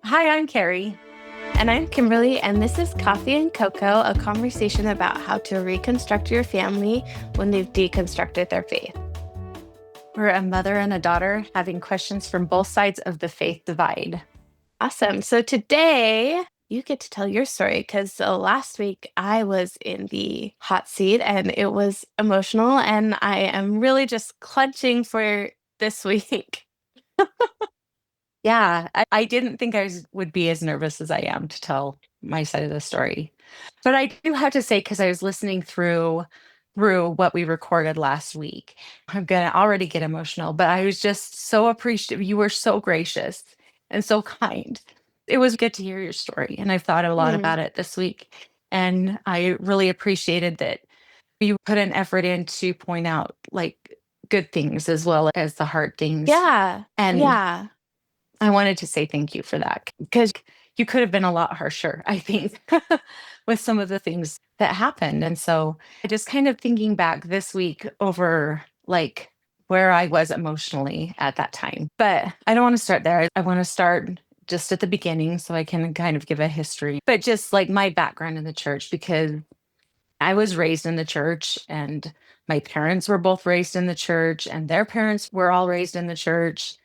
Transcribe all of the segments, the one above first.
Hi, I'm Kari. And I'm Kimberly, and this is Coffee and Cocoa, a conversation about how to reconstruct your family when they've deconstructed their faith. We're a mother and a daughter having questions from both sides of the faith divide. Awesome. So today you get to tell your story because last week I was in the hot seat and it was emotional, and I am really just clutching for this week. Yeah, I didn't think would be as nervous as I am to tell my side of the story. But I do have to say, because I was listening through what we recorded last week, I'm gonna already get emotional, but I was just so appreciative. You were so gracious and so kind. It was good to hear your story, and I've thought a lot Hmm. about it this week. And I really appreciated that you put an effort in to point out like good things as well as the hard things. Yeah. And Yeah. I wanted to say thank you for that because you could have been a lot harsher, I think, with some of the things that happened. And so just kind of thinking back this week over like where I was emotionally at that time. But I don't want to start there. I want to start just at the beginning so I can kind of give a history, but just like my background in the church, because I was raised in the church and my parents were both raised in the church and their parents were all raised in the church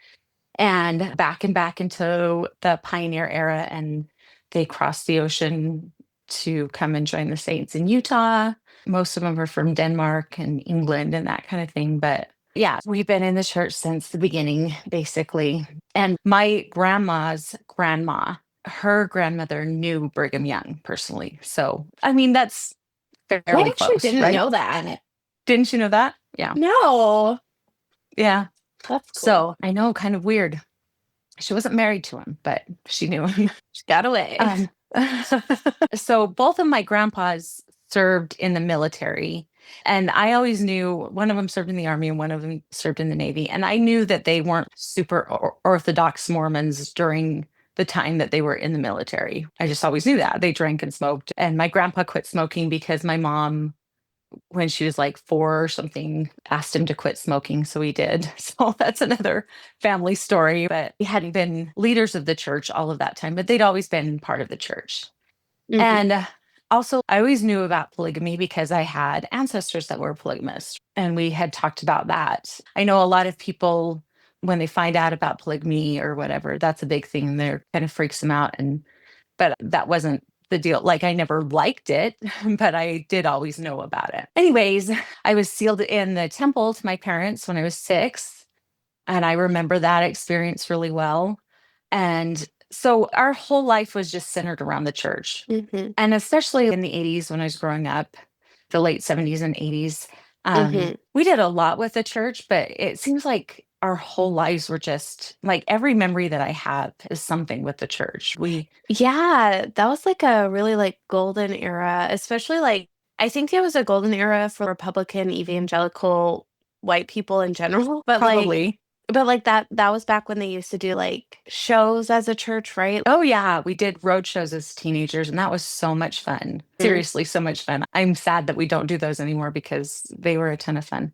and back into the pioneer era. And they crossed the ocean to come and join the saints in Utah. Most of them are from Denmark and England and that kind of thing. But yeah, we've been in the church since the beginning, basically. And my grandma's grandma, her grandmother knew Brigham Young personally. So, I mean, that's I fairly actually close, didn't right? know that. Didn't you know that? Yeah. No, Yeah. that's cool. So I know, kind of weird. She wasn't married to him, but she knew him. She got away. Um, so both of my grandpas served in the military. And I always knew one of them served in the army and one of them served in the navy. And I knew that they weren't super orthodox Mormons during the time that they were in the military. I just always knew that. They drank and smoked. And my grandpa quit smoking because my mom, when she was like 4 or something, asked him to quit smoking. So he did. So that's another family story. But we hadn't been leaders of the church all of that time, but they'd always been part of the church. Hmm. And also, I always knew about polygamy because I had ancestors that were polygamists and we had talked about that. I know a lot of people, when they find out about polygamy or whatever, that's a big thing. They're kind of freaks them out. But that wasn't the deal. Like, I never liked it, but I did always know about it. Anyways, I was sealed in the temple to my parents when I was 6. And I remember that experience really well. And so our whole life was just centered around the church. Hmm. And especially in the 80s when I was growing up, the late 70s and 80s, Hmm. we did a lot with the church, but it seems like our whole lives were just like every memory that I have is something with the church. Yeah, that was like a really like golden era, especially like I think it was a golden era for Republican evangelical white people in general, Probably. but like that was back when they used to do like shows as a church, right? Oh, yeah. We did road shows as teenagers, and that was so much fun. Mm. Seriously, so much fun. I'm sad that we don't do those anymore because they were a ton of fun.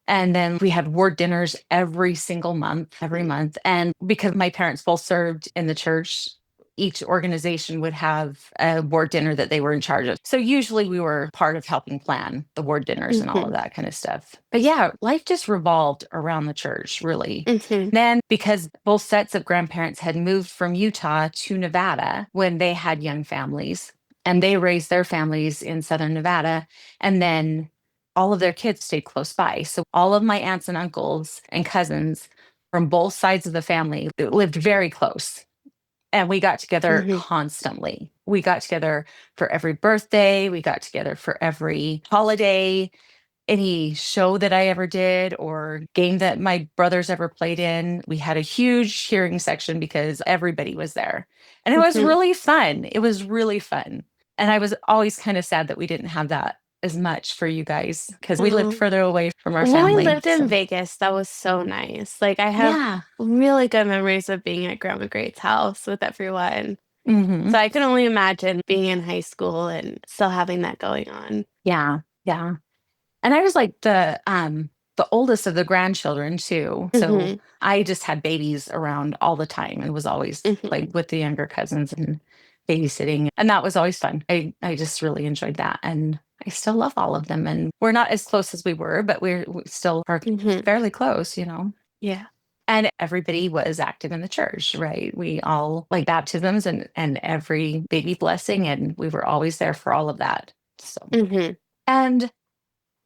And then we had ward dinners every single month, every month. And because my parents both served in the church, each organization would have a ward dinner that they were in charge of. So usually we were part of helping plan the ward dinners and all of Hmm. that kind of stuff. But yeah, life just revolved around the church, really. Hmm. Then, because both sets of grandparents had moved from Utah to Nevada when they had young families, and they raised their families in Southern Nevada. And then all of their kids stayed close by. So all of my aunts and uncles and cousins from both sides of the family lived very close. And we got together Hmm. constantly. We got together for every birthday, we got together for every holiday, any show that I ever did or game that my brothers ever played in. We had a huge hearing section because everybody was there. And it was Hmm. really fun. It was really fun. And I was always kind of sad that we didn't have that as much for you guys because we lived Um, further away from our when we family. lived in So, Vegas, that was so nice. Like I have yeah. really good memories of being at Grandma Great's house with everyone. Hmm. So I can only imagine being in high school and still having that going on. Yeah. Yeah. And I was like the the oldest of the grandchildren too. So Mhm. I just had babies around all the time and was always Mhm. like with the younger cousins and babysitting. And that was always fun. I just really enjoyed that. And I still love all of them. And we're not as close as we were, but we still are Mhm. fairly close, you know. Yeah. And everybody was active in the church, right? We all like baptisms and every baby blessing, and we were always there for all of that. So Mhm. and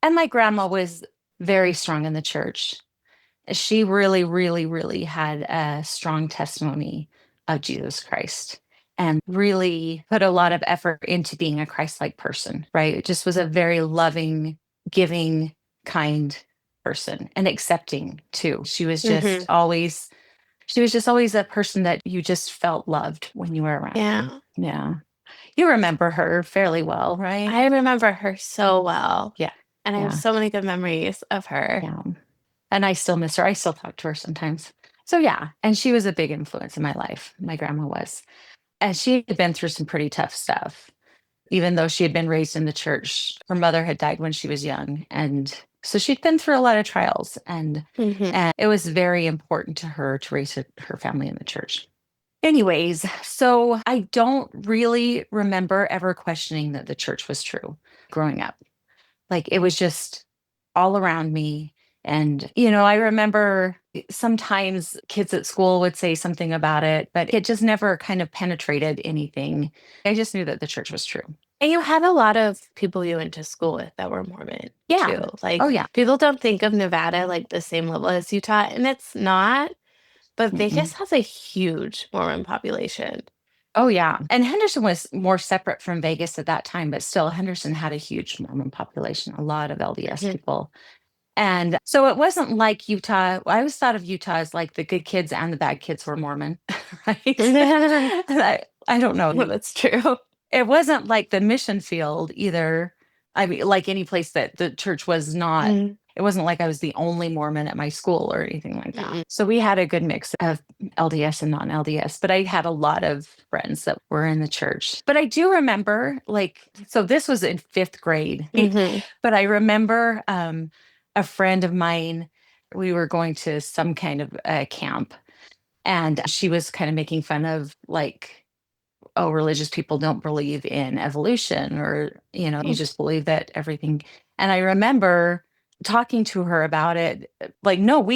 and my grandma was very strong in the church. She really, really, really had a strong testimony of Jesus Christ and really put a lot of effort into being a Christ-like person, right? It just was a very loving, giving, kind person and accepting too. Mhm. She was just always a person that you just felt loved when you were around her. Yeah. Yeah. You remember her fairly well, right? I remember her so well, Yeah. and I have Yeah. so many good memories of her. Yeah. And I still miss her. I still talk to her sometimes. So yeah, and she was a big influence in my life. My grandma was. And she had been through some pretty tough stuff. Even though she had been raised in the church, her mother had died when she was young. And so she'd been through a lot of trials Mhm. and it was very important to her to raise her family in the church. Anyways, so I don't really remember ever questioning that the church was true growing up. Like it was just all around me. And, I remember sometimes kids at school would say something about it, but it just never kind of penetrated anything. I just knew that the church was true. And you had a lot of people you went to school with that were Mormon Yeah. too. Oh, Like, yeah. people don't think of Nevada like the same level as Utah, and it's not, but Mm-mm. Vegas has a huge Mormon population. Oh, yeah. And Henderson was more separate from Vegas at that time, but still, Henderson had a huge Mormon population, a lot of LDS Mhm. people. And so it wasn't like Utah. I always thought of Utah as like the good kids and the bad kids were Mormon, right? And I don't know. That's true. It wasn't like the mission field either. I mean, like any place that the church was not, Mm, it wasn't like I was the only Mormon at my school or anything like that. mm-mm, So we had a good mix of LDS and non LDS, but I had a lot of friends that were in the church. But I do remember, like, so this was in fifth grade, mhm, but I remember a friend of mine, we were going to some kind of camp, and she was kind of making fun of, like, oh, religious people don't believe in evolution, or, you mm, just believe that everything. And I remember talking to her about it, like, no,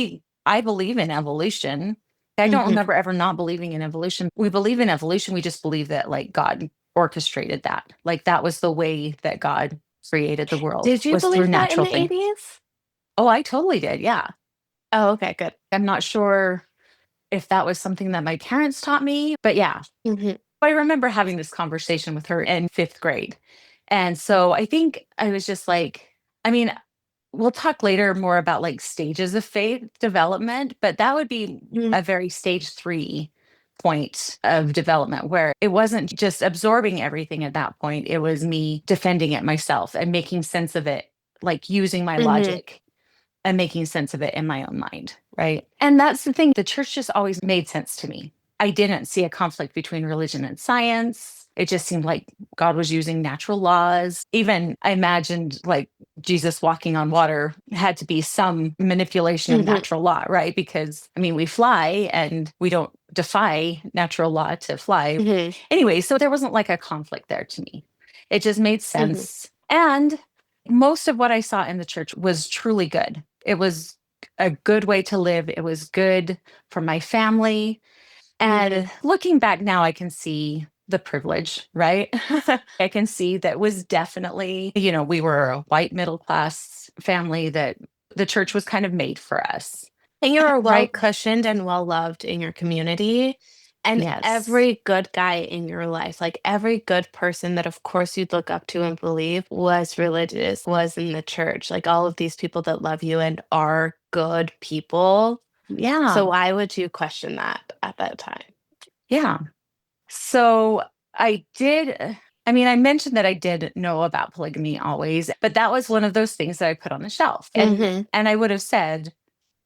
I believe in evolution. I don't mhm. remember ever not believing in evolution. We believe in evolution. We just believe that, like, God orchestrated that. Like, that was the way that God created the world, Did you was through believe that in natural the thing. 80s? Oh, I totally did. Yeah. Oh, okay, good. I'm not sure if that was something that my parents taught me, but yeah, Mhm, I remember having this conversation with her in fifth grade. And so I think I was just like, I mean, we'll talk later more about like stages of faith development, but that would be mhm, a very stage three point of development where it wasn't just absorbing everything at that point. It was me defending it myself and making sense of it, like using my mhm, logic and making sense of it in my own mind, right? And that's the thing. The church just always made sense to me. I didn't see a conflict between religion and science. It just seemed like God was using natural laws. Even I imagined like Jesus walking on water had to be some manipulation of mhm, natural law, right? Because I mean, we fly and we don't defy natural law to fly. mhm, Anyway, so there wasn't like a conflict there to me. It just made mhm, sense. And most of what I saw in the church was truly good. It was a good way to live. It was good for my family. mhm, And looking back now, I can see the privilege, right? I can see that was definitely, we were a white middle class family that the church was kind of made for us, And you are well right? cushioned and well loved in your community. And Yes. every good guy in your life, like every good person that, of course, you'd look up to and believe was religious, was in the church. Like all of these people that love you and are good people. So Yeah. why would you question that at that time? Yeah. So I did. I mean, I mentioned that I did know about polygamy always, but that was one of those things that I put on the shelf. Mhm, And I would have said,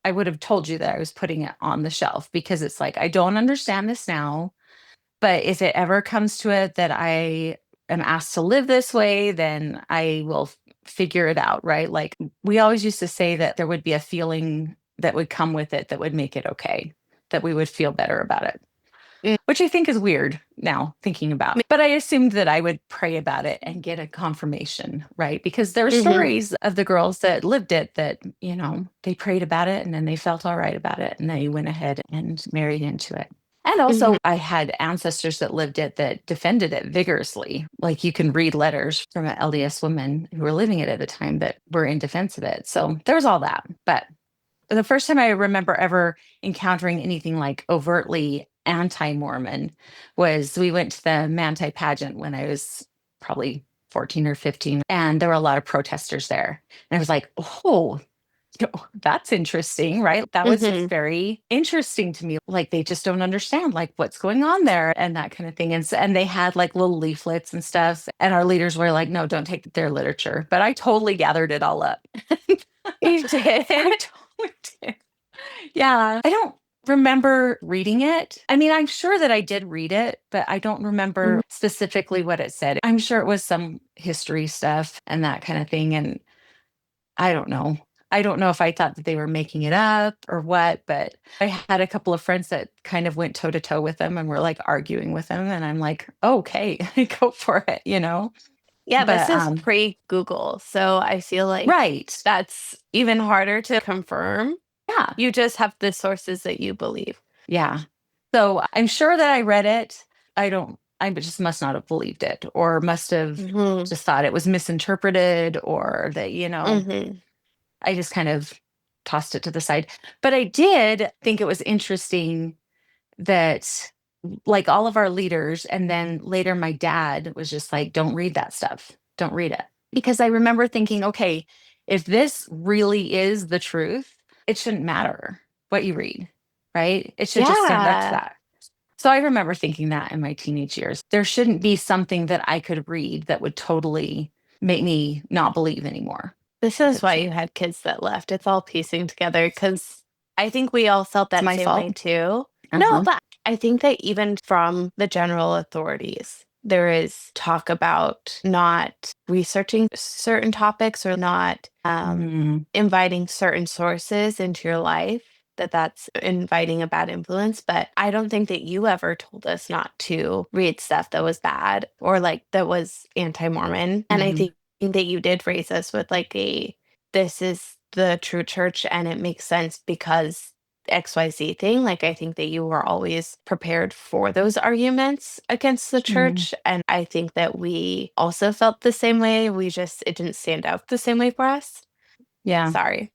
I would have told you that I was putting it on the shelf because it's like I don't understand this now, but if it ever comes to it that I am asked to live this way, then I will figure it out, right? Like we always used to say that there would be a feeling that would come with it that would make it okay, that we would feel better about it, Mm, which I think is weird now thinking about. But I assumed that I would pray about it and get a confirmation, right? Because there are mhm, stories of the girls that lived it that, they prayed about it and then they felt all right about it and they went ahead and married into it. And mhm. also, I had ancestors that lived it that defended it vigorously. Like you can read letters from an LDS women who were living it at the time that were in defense of it. So there was all that. But the first time I remember ever encountering anything like overtly anti-Mormon was we went to the Manti pageant when I was probably 14 or 15, and there were a lot of protesters there. And I was like, oh, that's interesting, right? That was just Mhm. very interesting to me. Like they just don't understand like what's going on there and that kind of thing. And they had like little leaflets and stuff. And our leaders were like, no, don't take their literature. But I totally gathered it all up. You did? I totally did. Yeah. I don't remember reading it. I mean, I'm sure that I did read it, but I don't remember Mhm. specifically what it said. I'm sure it was some history stuff and that kind of thing. And I don't know. I don't know if I thought that they were making it up or what, but I had a couple of friends that kind of went toe to toe with them and were like arguing with them. And I'm like, oh, okay, go for it. Yeah, this But is pre-Google, so I feel like right. that's even harder to confirm. Yeah. You just have the sources that you believe. Yeah. So I'm sure that I read it. I just must not have believed it or must have Mhm, just thought it was misinterpreted or that, mhm. I just kind of tossed it to the side. But I did think it was interesting that like all of our leaders, and then later my dad was just like, don't read that stuff. Don't read it. Because I remember thinking, okay, if this really is the truth, it shouldn't matter what you read, right? It should just stand up to Yeah, that. So I remember thinking that in my teenage years. There shouldn't be something that I could read that would totally make me not believe anymore. this is why you had kids that left. It's all piecing together because I think we all felt It's that my same way fault. too. No, Uh-huh. but I think that even from the general authorities, there is talk about not researching certain topics or not Mhm. inviting certain sources into your life, that's inviting a bad influence. But I don't think that you ever told us not to read stuff that was bad or like that was anti-Mormon. And I Mhm. think that you did raise us with like this is the true church and it makes sense because XYZ thing. Like, I think that you were always prepared for those arguments against the Mhm. church. And I think that we also felt the same way. It didn't stand out the same way for us. Yeah. Sorry.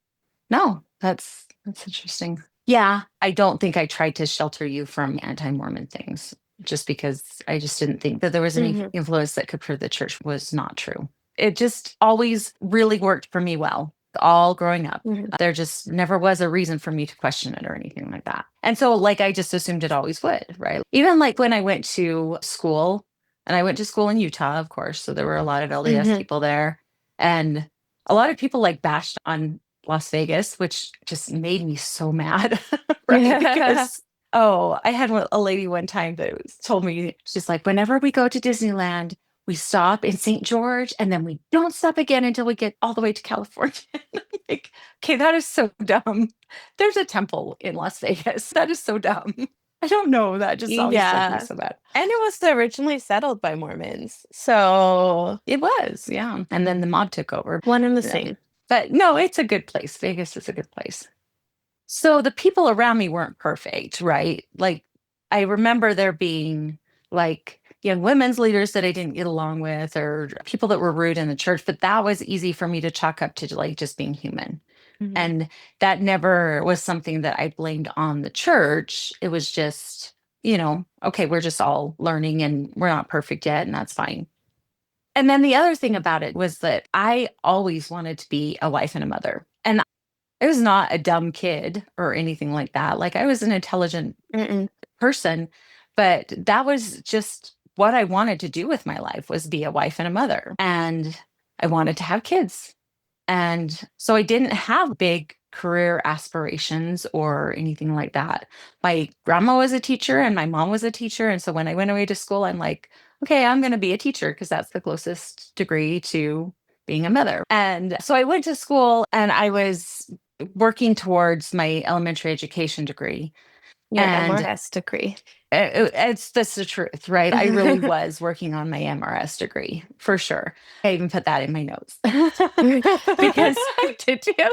No, that's interesting. Yeah, I don't think I tried to shelter you from anti-Mormon things just because I just didn't think that there was any Mhm, influence that could prove the church was not true. It just always really worked for me well, all growing up. mhm, There just never was a reason for me to question it or anything like that. And so, like, I just assumed it always would, right? Even like when I went to school, and I went to school in Utah, of course. So there were a lot of LDS mhm. people there. And a lot of people like bashed on Las Vegas, which just made me so mad, right? Because I had a lady one time that told me, she's like, whenever we go to Disneyland, we stop in St. George and then we don't stop again until we get all the way to California. I'm like, okay, that is so dumb. There's a temple in Las Vegas. That is so dumb. I don't know. That just always drove me Yeah. so bad. And it was originally settled by Mormons. So It was, yeah. And then the mob took over. one and the Yeah. same. But no, it's a good place. Vegas is a good place. So the people around me weren't perfect, right? Like I remember there being like young women's leaders that I didn't get along with or people that were rude in the church, but that was easy for me to chalk up to like just being human. Mhm. And that never was something that I blamed on the church. It was just, okay, we're just all learning and we're not perfect yet, and that's fine. And then the other thing about it was that I always wanted to be a wife and a mother. And I was not a dumb kid or anything like that. Like I was an intelligent Mm-mm. person, but that was just what I wanted to do with my life was be a wife and a mother. And I wanted to have kids. And so I didn't have big career aspirations or anything like that. My grandma was a teacher and my mom was a teacher. And so when I went away to school, I'm like, okay, I'm going to be a teacher because that's the closest degree to being a mother. And so I went to school and I was working towards my elementary education degree. Your And MRS degree. it's that's the truth, right? I really was working on my MRS degree for sure. I even put that in my notes because Did you?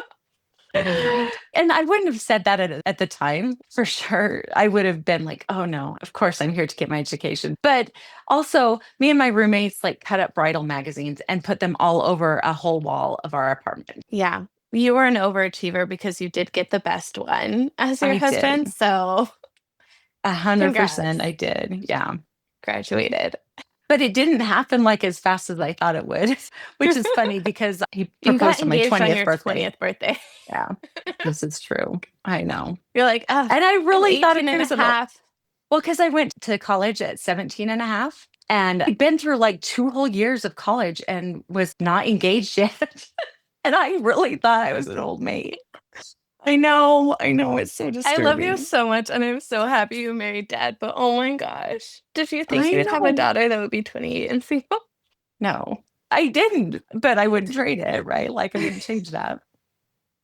and I wouldn't have said that at the time for sure. I would have been like, oh no, of course I'm here to get my education. But also, me and my roommates like cut up bridal magazines and put them all over a whole wall of our apartment. Yeah. You were an overachiever because you did get the best one as your I husband. did. So 100% I congrats. did. Yeah. Graduated. But it didn't happen like as fast as I thought it would, which is funny because he You got proposed on my engaged on 20th your birthday. 20th birthday. Yeah, this is true. I know. You're like, oh, And I I'm really thought 18 I and a was an old, half. well, because I went to college at 17 and a half and I'd been through like 2 whole years of college and was not engaged yet. And I really thought I was an old maid. I know, it's so I love you disturbing. so much, and I'm so happy you married dad. But oh my gosh, did you think I you'd have a know. daughter that would be 28 and single? No, I didn't, but I wouldn't trade it, right? Like I wouldn't change that.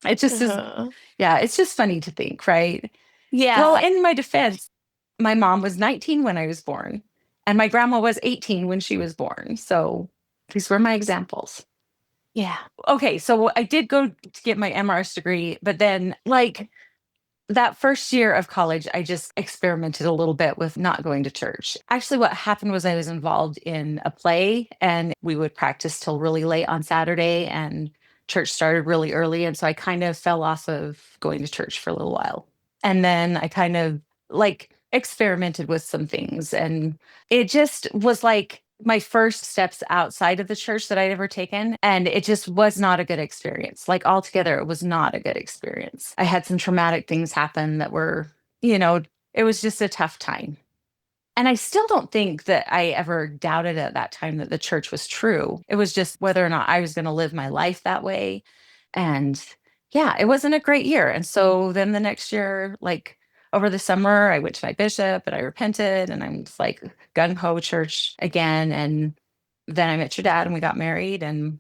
It just is, Uh, yeah, it's just funny to think, right? Well, yeah, in my defense, my mom was 19 when I was born, and my grandma was 18 when she was born. So these were my examples. yeah. Okay, so I did go to get my MRS degree, but then, like, that first year of college, I just experimented a little bit with not going to church. Actually, what happened was I was involved in a play and we would practice till really late on Saturday, and church started really early. And so I kind of fell off of going to church for a little while. And then I kind of like experimented with some things. And it just was like my first steps outside of the church that I'd ever taken. And it just was not a good experience. Like altogether, it was not a good experience. I had some traumatic things happen that were, you know, it was just a tough time. And I still don't think that I ever doubted at that time that the church was true. It was just whether or not I was going to live my life that way. And yeah, it wasn't a great year. And so then the next year, like over the summer, I went to my bishop and I repented and I'm just like gung ho church again. And then I met your dad and we got married and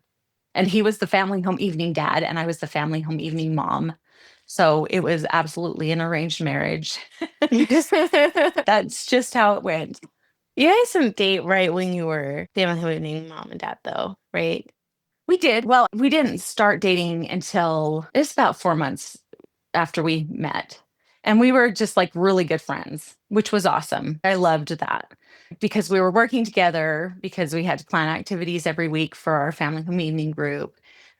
he was the family home evening dad and I was the family home evening mom. So it was absolutely an arranged marriage. You That's just how it went. guys didn't date right when you were family mom and dad, though, right? We did. Well, we didn't start dating until it's about 4 months after we met. And we were just like really good friends, which was awesome. I loved that because we were working together because we had to plan activities every week for our family home evening group.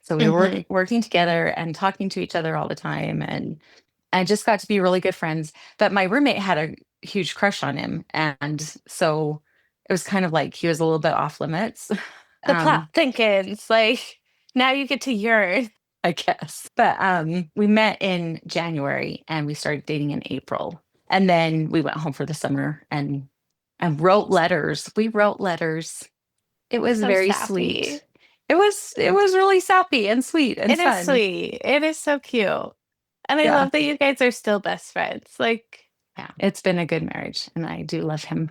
So we were Hmm. working together and talking to each other all the time. And I just got to be really good friends. But my roommate had a huge crush on him. And so it was kind of like he was a little bit off limits. The plot Um, thickens. Like, now you get to yours. I guess. But we met in January and we started dating in April. And then we went home for the summer and wrote letters. We wrote letters. It was So very sappy. sweet. It was really sappy and sweet and It is fun. sweet. It is so cute. And I Yeah. love that you guys are still best friends. Like, Yeah. It's been a good marriage and I do love him.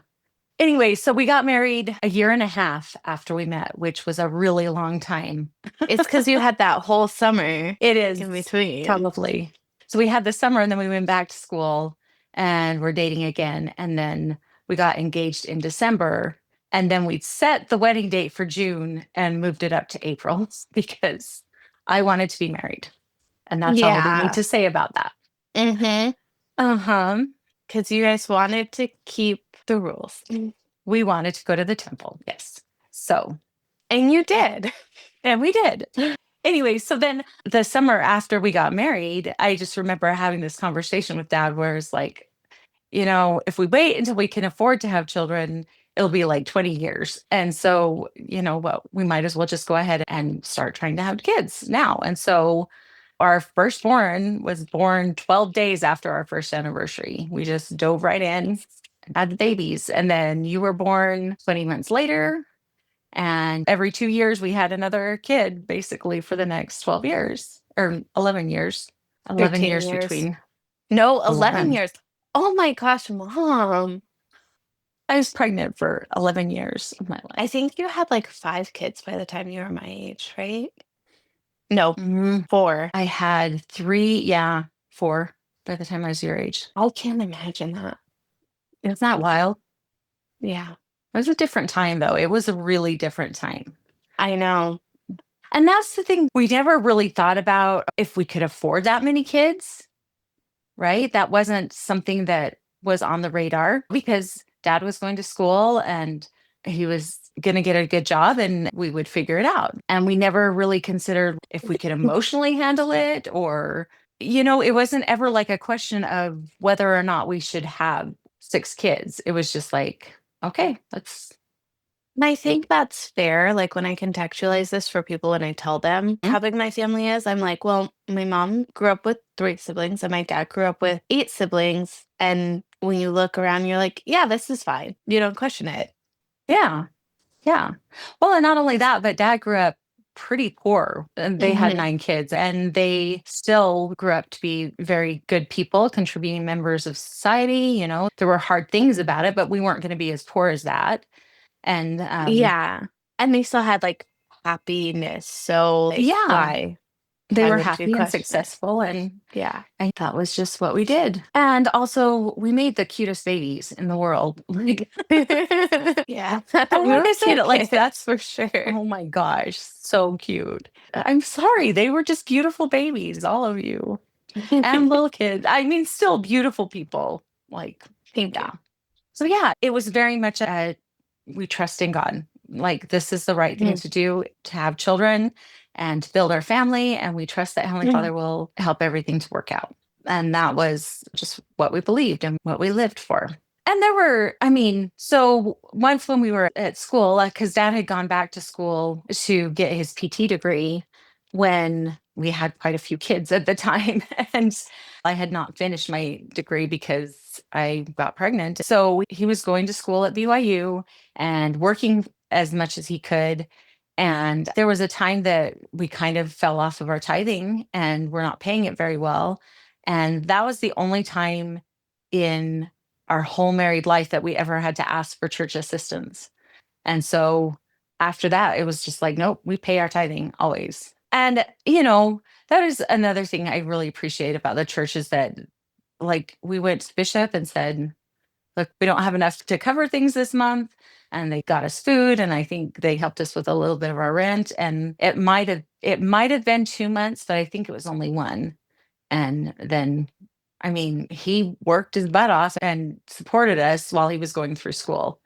Anyway, so we got married a year and a half after we met, which was a really long time. it's because you had that whole summer It is in between. probably. So we had the summer and then we went back to school and we're dating again. And then we got engaged in December. And then we'd set the wedding date for June and moved it up to April because I wanted to be married. And that's all we need Yeah. to say about that. Mm-hmm. Uh-huh. Because you guys wanted to keep the rules. We wanted to go to the temple. Yes. So, And you did. and we did. Anyway, so then the summer after we got married, I just remember having this conversation with dad where it's like, if we wait until we can afford to have children, it'll be like 20 years. And so, what we might as well just go ahead and start trying to have kids now. And so our firstborn was born 12 days after our first anniversary. We just dove right in and had the babies. And then you were born 20 months later. And every 2 years, we had another kid basically for the next 12 years or 11 years, 11 13 years years. between No, 11 11. years. Oh my gosh, mom. I was pregnant for 11 years of my I life. think you had like 5 kids by the time you were my age, right? No, Mhm. 4. I had 3, yeah, 4 by the time I was your age. I can't imagine that. Isn't that wild? Yeah, It was a different time, though. It was a really different time. I know. And that's the thing. We never really thought about if we could afford that many kids, right? That wasn't something that was on the radar because dad was going to school and he was going to get a good job and we would figure it out. And we never really considered if we could emotionally handle it or, it wasn't ever like a question of whether or not we should have 6 kids. It was just like, okay, let's. And I think that's fair. Like when I contextualize this for people when I tell them Mm, how big my family is, I'm like, well, my mom grew up with 3 siblings and my dad grew up with 8 siblings. And when you look around, you're like, yeah, this is fine. You don't question it. yeah. Yeah. Well, and not only that, but dad grew up pretty poor and they had Hmm. 9 kids and they still grew up to be very good people, contributing members of society. There were hard things about it, but we weren't going to be as poor as that. And Yeah. And they still had like happiness. So like yeah, they why were would you happy and question it? successful. And Yeah. that was just what we did. And also, we made the cutest babies in the world. Like, Yeah. but You like were I said, cute like kids that's for sure. oh my gosh, so cute. I'm sorry, they were just beautiful babies, all of you. And little kids. I mean, still beautiful people. Like, Thank yeah. you. So yeah, it was very much a we trust in God. Like this is the right thing Mm. to do to have children and to build our family. And we trust that Heavenly Mm. Father will help everything to work out. And that was just what we believed and what we lived for. And there were, I mean, so once when we were at school, because dad had gone back to school to get his PT degree when we had quite a few kids at the time. And I had not finished my degree because I got pregnant. So he was going to school at BYU and working as much as he could. And there was a time that we kind of fell off of our tithing and we're not paying it very well. And that was the only time in our whole married life that we ever had to ask for church assistance. And so after that, it was just like, nope, we pay our tithing always. And, that is another thing I really appreciate about the church is that, like, we went to Bishop and said, look, we don't have enough to cover things this month. And they got us food. And I think they helped us with a little bit of our rent. And it might have been 2 months, but I think it was only one. And then, I mean, he worked his butt off and supported us while he was going through school.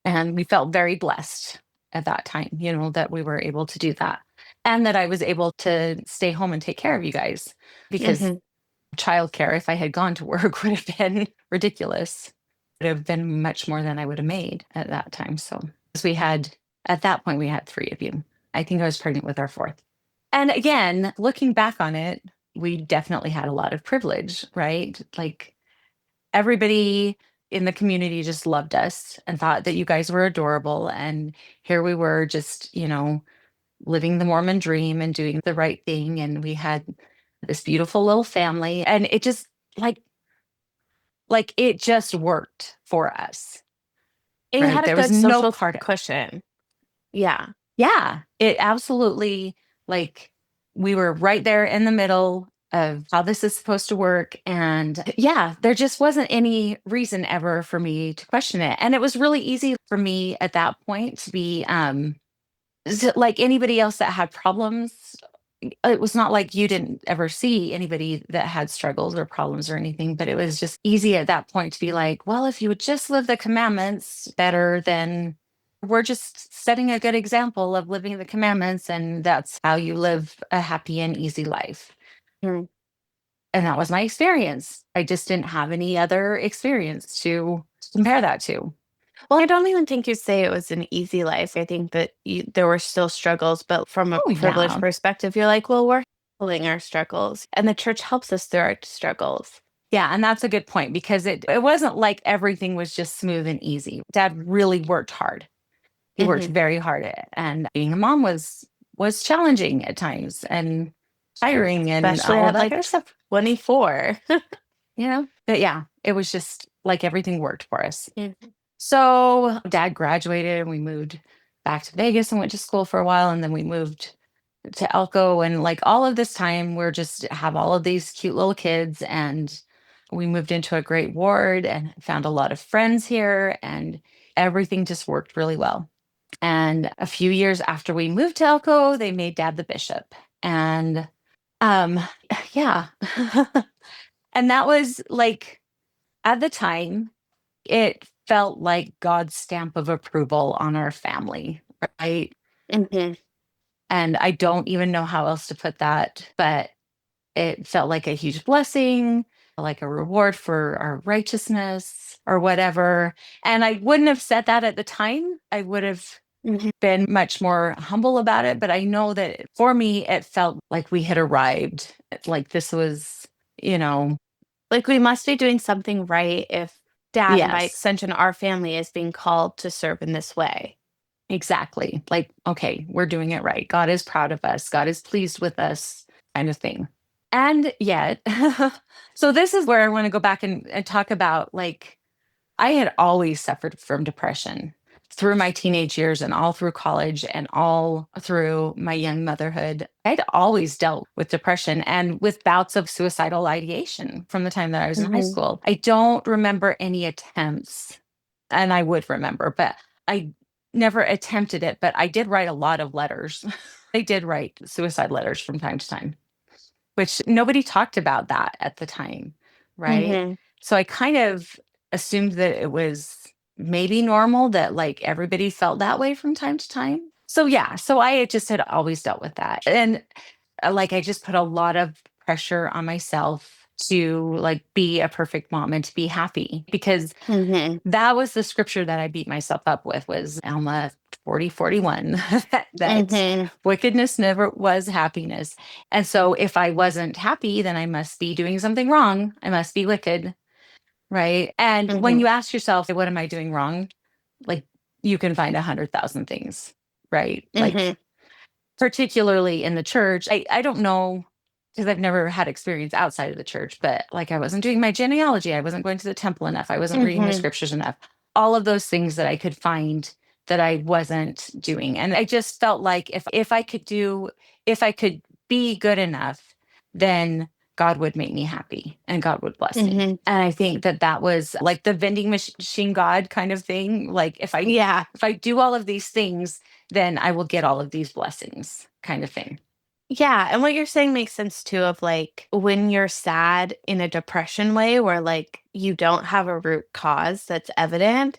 And we felt very blessed at that time, that we were able to do that. And that I was able to stay home and take care of you guys because Mhm. childcare, if I had gone to work, would have been ridiculous. It would have been much more than I would have made at that time. So, 'cause at that point, we had 3 of you. I think I was pregnant with our 4th. And again, looking back on it, we definitely had a lot of privilege, right? Like everybody in the community just loved us and thought that you guys were adorable. And here we were just, living the Mormon dream and doing the right thing. And we had this beautiful little family. And it just like it just worked for us, And you right? had a There was good no social part of cushion. Yeah. yeah, it absolutely like we were right there in the middle of how this is supposed to work. And yeah, there just wasn't any reason ever for me to question it. And it was really easy for me at that point to be like anybody else that had problems. It was not like you didn't ever see anybody that had struggles or problems or anything, but it was just easy at that point to be like, well, if you would just live the commandments better, then we're just setting a good example of living the commandments. And that's how you live a happy and easy life. Mm. And that was my experience. I just didn't have any other experience to compare that to. Well, I don't even think you'd say it was an easy life. I think that there were still struggles, but from a Oh, privileged yeah. perspective, you're like, well, we're handling our struggles, and the church helps us through our struggles. Yeah, and that's a good point because it wasn't like everything was just smooth and easy. Dad really worked hard. He worked Hmm. very hard at it, and being a mom was challenging at times and tiring and Especially all of at that kind like of stuff, 24. But yeah, it was just like everything worked for us. Mhm. So dad graduated and we moved back to Vegas and went to school for a while. And then we moved to Elko. And like all of this time, we're just have all of these cute little kids. And we moved into a great ward and found a lot of friends here. And everything just worked really well. And a few years after we moved to Elko, they made dad the bishop. And um, yeah. And that was like at the time, it felt like God's stamp of approval on our family, right? Mhm. And I don't even know how else to put that, but it felt like a huge blessing, like a reward for our righteousness or whatever. And I wouldn't have said that at the time. I would have Mhm. been much more humble about it. But I know that for me, it felt like we had arrived, like this was, you know, Like, we must be doing something right if dad, and by yes. extension, our family is being called to serve in this way. Exactly. Like, okay, we're doing it right. God is proud of us. God is pleased with us, kind of thing. And yet, so this is where I want to go back and talk about like, I had always suffered from depression through my teenage years and all through college and all through my young motherhood. I'd always dealt with depression and with bouts of suicidal ideation from the time that I was in high Mhm. school. I don't remember any attempts, and I would remember, but I never attempted it. But I did write a lot of letters. I did write suicide letters from time to time, which nobody talked about that at the time, right? Mhm. So I kind of assumed that it was maybe normal that like everybody felt that way from time to time. So yeah, so I just had always dealt with that. And like I just put a lot of pressure on myself to like be a perfect mom and to be happy because Mhm. that was the scripture that I beat myself up with was Alma 40:41 that Mhm. wickedness never was happiness. And so if I wasn't happy, then I must be doing something wrong. I must be wicked, right? And when Mhm. you ask yourself, what am I doing wrong? Like you can find 100,000 things, right? Like Mhm. particularly in the church. I don't know because I've never had experience outside of the church, but like I wasn't doing my genealogy, I wasn't going to the temple enough, I wasn't reading my Mhm. scriptures enough. All of those things that I could find that I wasn't doing. And I just felt like if I could do if I could be good enough, then God would make me happy and God would bless me. Mhm. And I think that that was like the vending machine God kind of thing. Like Yeah. if I do all of these things, then I will get all of these blessings kind of thing. Yeah, and what you're saying makes sense too of like when you're sad in a depression way where like you don't have a root cause that's evident,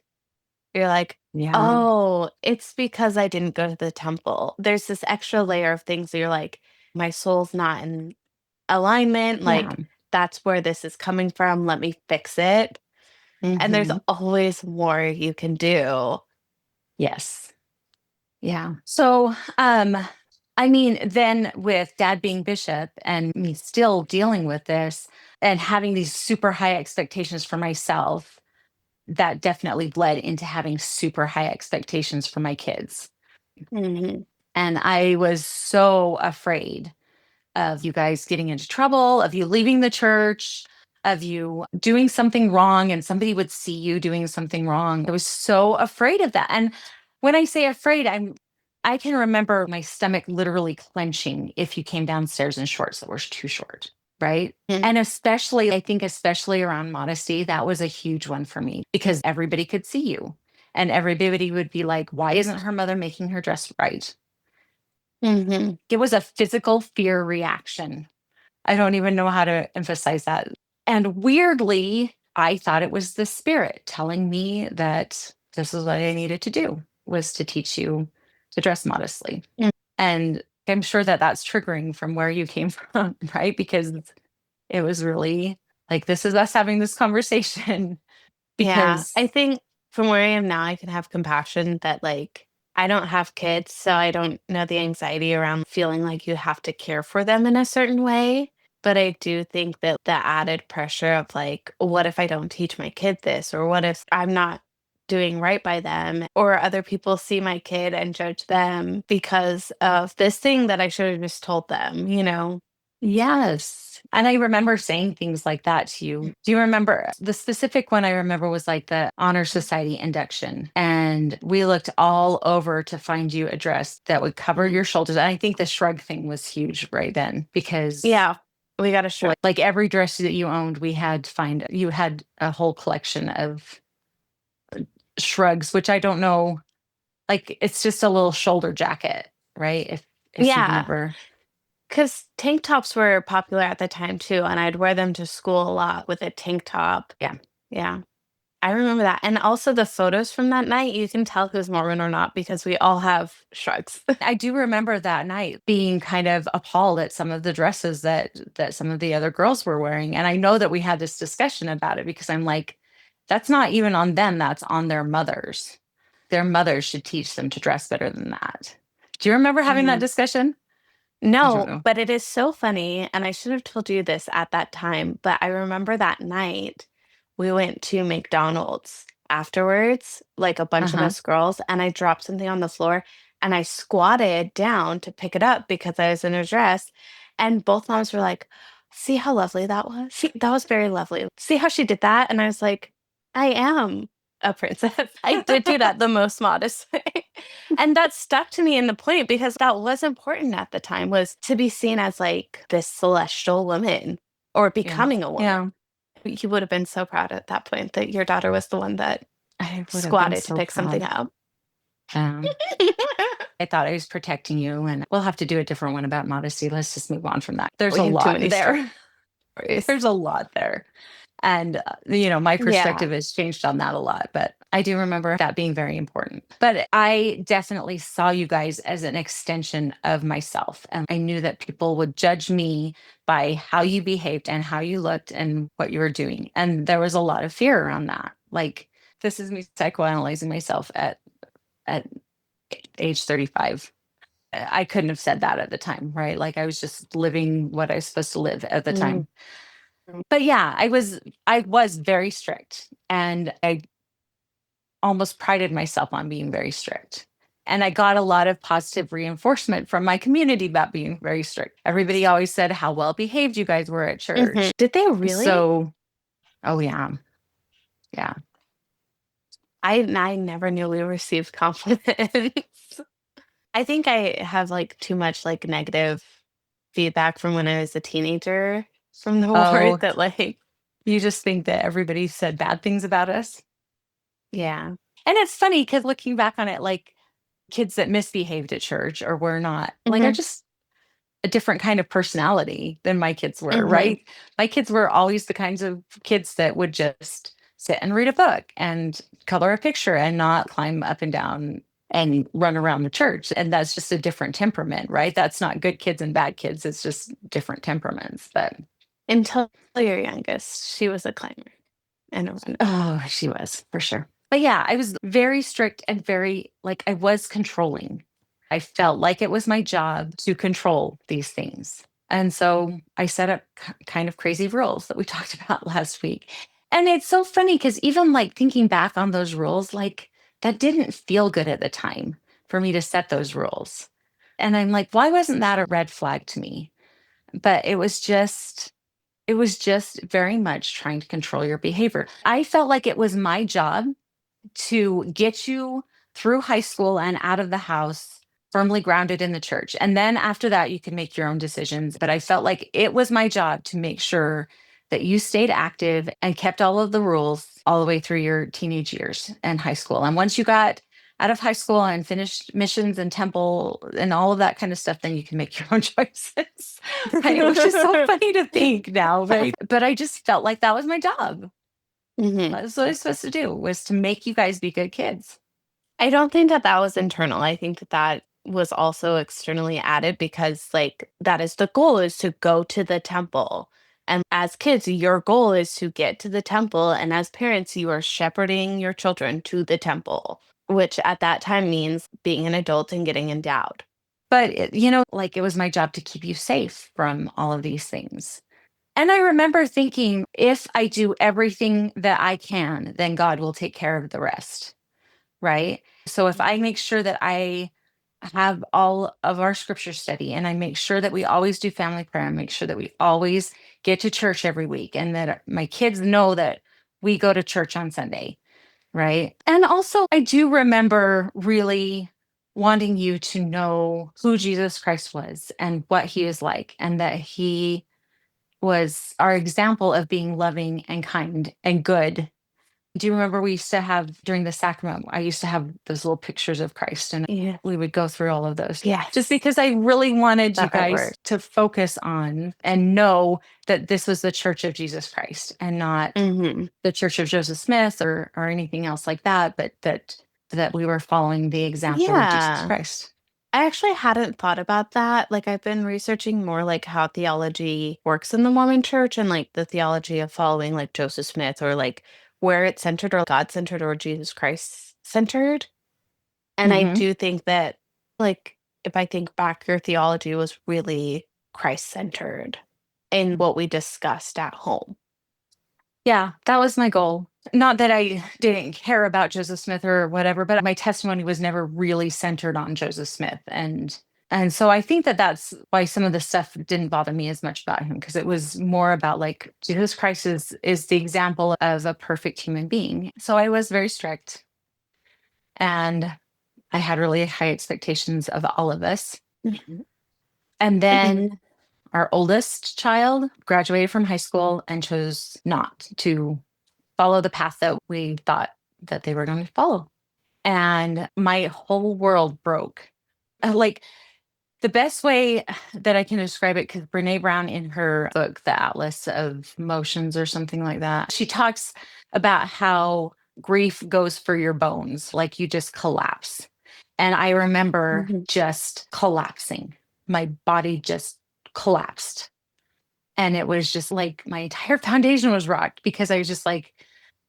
you're like, Yeah. "Oh, it's because I didn't go to the temple." There's this extra layer of things that you're like, "My soul's not in alignment, Yeah. like that's where this is coming from, let me fix it." And there's Hmm. always more you can do. Yes. Yeah. So, I mean, then with dad being bishop and me still dealing with this and having these super high expectations for myself, that definitely bled into having super high expectations for my kids. Mhm. And I was so afraid of you guys getting into trouble, of you leaving the church, of you doing something wrong and somebody would see you doing something wrong. I was so afraid of that. And when I say afraid, I can remember my stomach literally clenching if you came downstairs in shorts that were too short, right? Mhm. And especially, I think, especially around modesty, that was a huge one for me because everybody could see you. And everybody would be like, why isn't her mother making her dress right? Mhm. It was a physical fear reaction. I don't even know how to emphasize that. And weirdly, I thought it was the spirit telling me that this is what I needed to do was to teach you to dress modestly. Mm. And I'm sure that that's triggering from where you came from, right? Because it was really like, this is us having this conversation Yeah, because, I think from where I am now, I can have compassion that, like, I don't have kids, so I don't know the anxiety around feeling like you have to care for them in a certain way. But I do think that the added pressure of, like, what if I don't teach my kid this? Or what if I'm not doing right by them? Or other people see my kid and judge them because of this thing that I should have just told them, you know? Yes. And I remember saying things like that to you. Do you remember the specific one I remember was like the Honor Society induction? And we looked all over to find you a dress that would cover your shoulders. And I think the shrug thing was huge right then because Yeah, we got a shrug. like every dress that you owned, we had to find you had a whole collection of shrugs, which I don't know, like it's just a little shoulder jacket, right? If you've Yeah, never, because tank tops were popular at the time too, and I'd wear them to school a lot with a tank top. yeah. Yeah, I remember that. And also the photos from that night, you can tell who's Mormon or not because we all have shrugs. I do remember that night being kind of appalled at some of the dresses that some of the other girls were wearing. And I know that we had this discussion about it because I'm like, that's not even on them, that's on their mothers. Their mothers should teach them to dress better than that. Do you remember having that Mhm. discussion? I don't No, know. but it is so funny, and I should have told you this at that time, but I remember that night we went to McDonald's afterwards, like a bunch of Uh-huh. us girls, and I dropped something on the floor and I squatted down to pick it up because I was in a dress. And both moms were like, "See how lovely that was? That was very lovely. See how she did that?" And I was like, "I am a princess." I did do that the most modest way. And that stuck to me in the point because that was important at the time was to be seen as like this celestial woman or Yeah. becoming a woman. Yeah. You would have been so proud at that point that your daughter was the one that I would have been squatted to so pick something proud. up. Um, I thought I was protecting you, and we'll have to do a different one about modesty. Let's just move on from that. There's a We have too lot many there. stories. There's a lot there. And, my Yeah. perspective has changed on that a lot, but I do remember that being very important. But I definitely saw you guys as an extension of myself. And I knew that people would judge me by how you behaved and how you looked and what you were doing. And there was a lot of fear around that. Like, this is me psychoanalyzing myself at age 35. I couldn't have said that at the time, right? Like I was just living what I was supposed to live at the Mhm. time. But yeah, I was very strict and I almost prided myself on being very strict. And I got a lot of positive reinforcement from my community about being very strict. Everybody always said how well behaved you guys were at Mhm. church. Did they really? So, oh yeah, yeah. I never knew we received compliments. I think I have like too much like negative feedback from when I was a teenager from the ward Oh, that like you just think that everybody said bad things about us. yeah. And it's funny because looking back on it, like kids that misbehaved at church or were not, like, are Mhm. just a different kind of personality than my kids were, Mhm. right? My kids were always the kinds of kids that would just sit and read a book and color a picture and not climb up and down and run around the church. And that's just a different temperament, right? That's not good kids and bad kids. It's just different temperaments. But Until your youngest, she was a climber and a runner. oh, she was for sure. But yeah, I was very strict and very, like, I was controlling. I felt like it was my job to control these things. And so I set up kind of crazy rules that we talked about last week. And it's so funny because even like thinking back on those rules, like that didn't feel good at the time for me to set those rules. And I'm like, why wasn't that a red flag to me? But it was just very much trying to control your behavior. I felt like it was my job to get you through high school and out of the house firmly grounded in the church. And then after that, you can make your own decisions. But I felt like it was my job to make sure that you stayed active and kept all of the rules all the way through your teenage years and high school. And once you got out of high school and finished missions and temple and all of that kind of stuff, then you can make your own choices. Right? Which is so funny to think now, right? But I just felt like that was my job. Mhm. That's what I was supposed to do, was to make you guys be good kids. I don't think that that was internal. I think that that was also externally added because, like, that is the goal is to go to the temple. And as kids, your goal is to get to the temple. And as parents, you are shepherding your children to the temple, which at that time means being an adult and getting endowed. But, like, it was my job to keep you safe from all of these things. And I remember thinking, if I do everything that I can, then God will take care of the rest, right? So if I make sure that I have all of our scripture study, and I make sure that we always do family prayer and make sure that we always get to church every week and that my kids know that we go to church on Sunday, right? And also, I do remember really wanting you to know who Jesus Christ was and what he is like, and that he was our example of being loving and kind and good. Do you remember we used to have during the sacrament? I used to have those little pictures of Christ, and Yeah. we would go through all of those just Yes. because I really wanted you That guys artwork. to focus on and know that this was the Church of Jesus Christ and not Mhm. the Church of Joseph Smith or anything else like that, but that we were following the example of Jesus Yeah. Christ. I actually hadn't thought about that. Like, I've been researching more like how theology works in the Mormon church and like the theology of following like Joseph Smith or like where it's centered or God centered or Jesus Christ centered. And I Hmm. do think that, like, if I think back, your theology was really Christ centered in what we discussed at home. Yeah, that was my goal. Not that I didn't care about Joseph Smith or whatever, but my testimony was never really centered on Joseph Smith. And so I think that that's why some of the stuff didn't bother me as much about him, because it was more about like Jesus Christ is the example of a perfect human being. So I was very strict, and I had really high expectations of all of us. Mhm. And Mhm. then our oldest child graduated from high school and chose not to follow the path that we thought that they were going to follow. And my whole world broke. Like the best way that I can describe it, because Brene Brown in her book, The Atlas of Emotions or something like that, she talks about how grief goes for your bones, like you just collapse. And I remember Mhm. just collapsing. My body just collapsed. And it was just like my entire foundation was rocked because I was just like,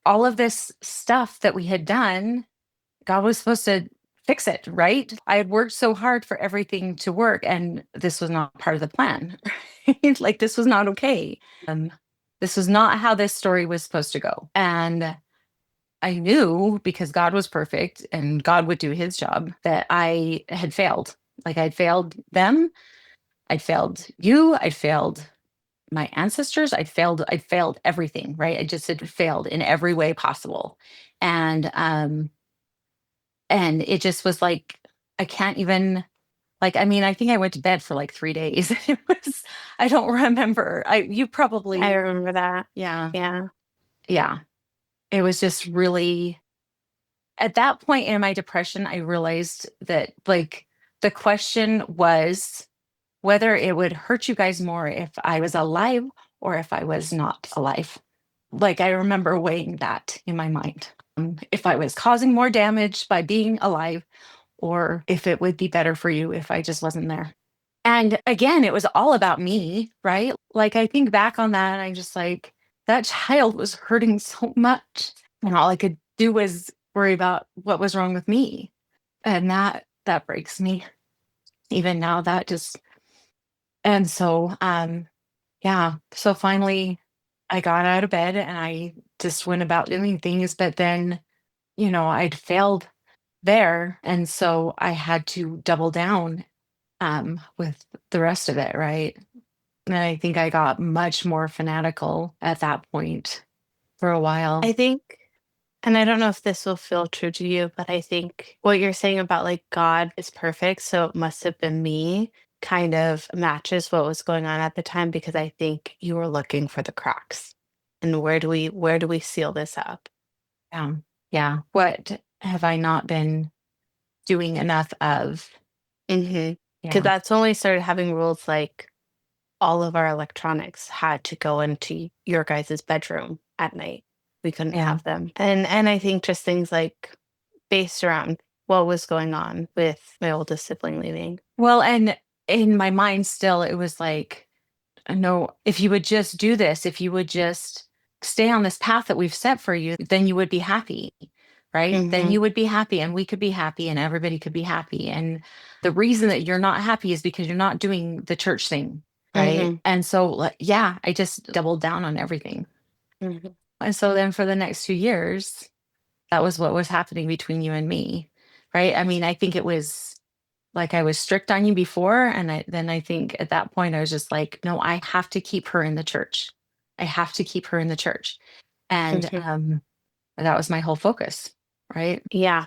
all of this stuff that we had done, God was supposed to fix it, right? I had worked so hard for everything to work, and this was not part of the plan. Like, this was not okay. This was not how this story was supposed to go. And I knew because God was perfect and God would do his job that I had failed. Like, I'd failed them, I'd failed you, I'd failed my ancestors, I'd failed everything, right? I just had failed in every way possible. And and it just was like, I can't even, like, I mean, I think I went to bed for like 3 days. It was, I don't remember. You I probably, remember that. yeah, Yeah. yeah. It was just really, at that point in my depression, I realized that like the question was whether it would hurt you guys more if I was alive or if I was not alive. Like, I remember weighing that in my mind. If I was causing more damage by being alive, or if it would be better for you if I just wasn't there. And again, it was all about me, right? Like, I think back on that and I'm just like, that child was hurting so much. And all I could do was worry about what was wrong with me. And that breaks me. Even now, that just, and so yeah. So finally I got out of bed and I just went about doing things, but then, I'd failed there. And so I had to double down with the rest of it, right? And I think I got much more fanatical at that point for a while. I think, and I don't know if this will feel true to you, but I think what you're saying about like God is perfect, so it must have been me kind of matches what was going on at the time because I think you were looking for the cracks. And where do we seal this up? Yeah. What have I not been doing enough of? Mhm. Because Yeah. that's when we started having rules like all of our electronics had to go into your guys' bedroom at night. We couldn't Yeah. have them. And I think just things like based around what was going on with my oldest sibling leaving. Well, and in my mind still, it was like, no, if you would just do this, if you would just stay on this path that we've set for you, then you would be happy, right? Then Mhm. you would be happy and we could be happy and everybody could be happy. And the reason that you're not happy is because you're not doing the church thing, right? Mhm. And so, like, yeah, I just doubled down on everything. Mhm. And so then for the next 2 years, that was what was happening between you and me, right? I mean, I think it was like I was strict on you before. And then I think at that point I was just like, no, I have to keep her in the church. I have to keep her in the church. And Mhm. that was my whole focus, right? Yeah.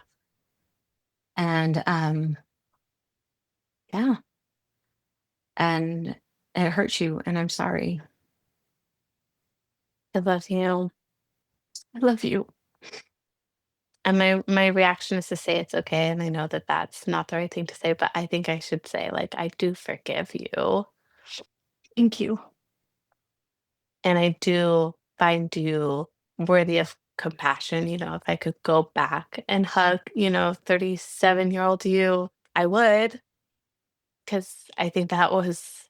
And yeah, and it hurt you, and I'm sorry. I love you. I love you. And my reaction is to say it's okay, and I know that that's not the right thing to say, but I think I should say, like, "I do forgive you, Thank you. and I do find you worthy of compassion." If I could go back and hug, 37-year-old you, I would, because I think that was